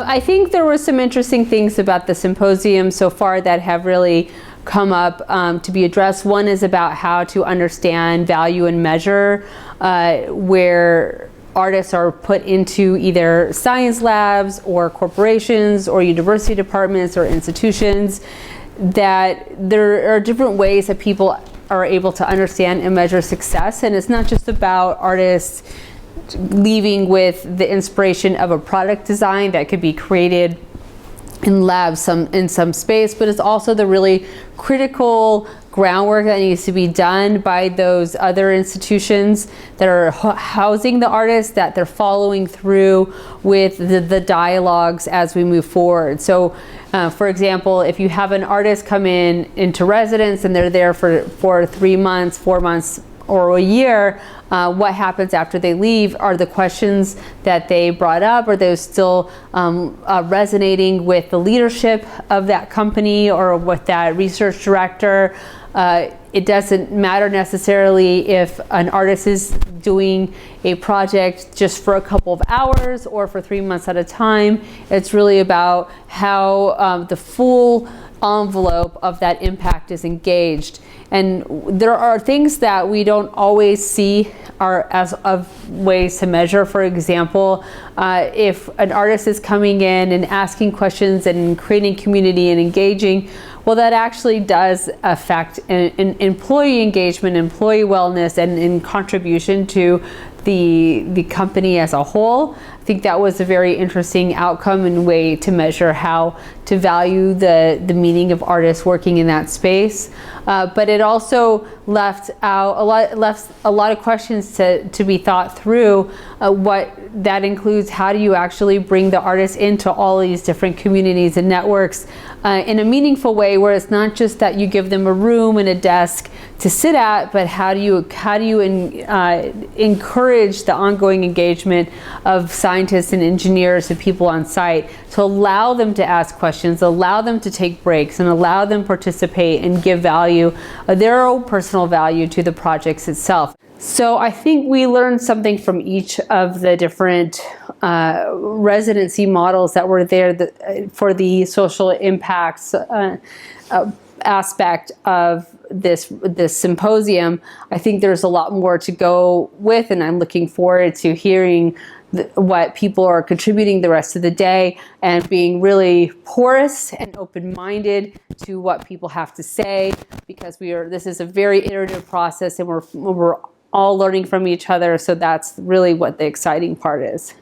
I think there were some interesting things about the symposium so far that have really come up to be addressed. One is about how to understand, value, and measure where artists are put into either science labs or corporations or university departments or institutions, that there are different ways that people are able to understand and measure success. And it's not just about artists leaving with the inspiration of a product design that could be created in labs in some space, but it's also the really critical groundwork that needs to be done by those other institutions that are housing the artists, that they're following through with the dialogues as we move forward. So for example, if you have an artist come into residence and they're there for 3 months, 4 months, or a year, what happens after they leave? Are the questions that they brought up, are those still resonating with the leadership of that company or with that research director? It doesn't matter necessarily if an artist is doing a project just for a couple of hours or for 3 months at a time. It's really about how the full envelope of that impact is engaged. And there are things that we don't always see as of ways to measure. For example, if an artist is coming in and asking questions and creating community and engaging, well, that actually does affect employee engagement, employee wellness, and in contribution to the company as a whole. I think that was a very interesting outcome and way to measure how to value the meaning of artists working in that space. But it also left a lot of questions to be thought through. What that includes: how do you actually bring the artists into all these different communities and networks in a meaningful way, where it's not just that you give them a room and a desk to sit at, but how do you encourage the ongoing engagement of scientists and engineers and people on site, to allow them to ask questions, allow them to take breaks, and allow them to participate and give value, their own personal value, to the projects itself. So I think we learned something from each of the different residency models that were there for the social impacts aspect of this symposium. I think there's a lot more to go with, and I'm looking forward to hearing what people are contributing the rest of the day, and being really porous and open-minded to what people have to say, because this is a very iterative process, and we're all learning from each other. So that's really what the exciting part is.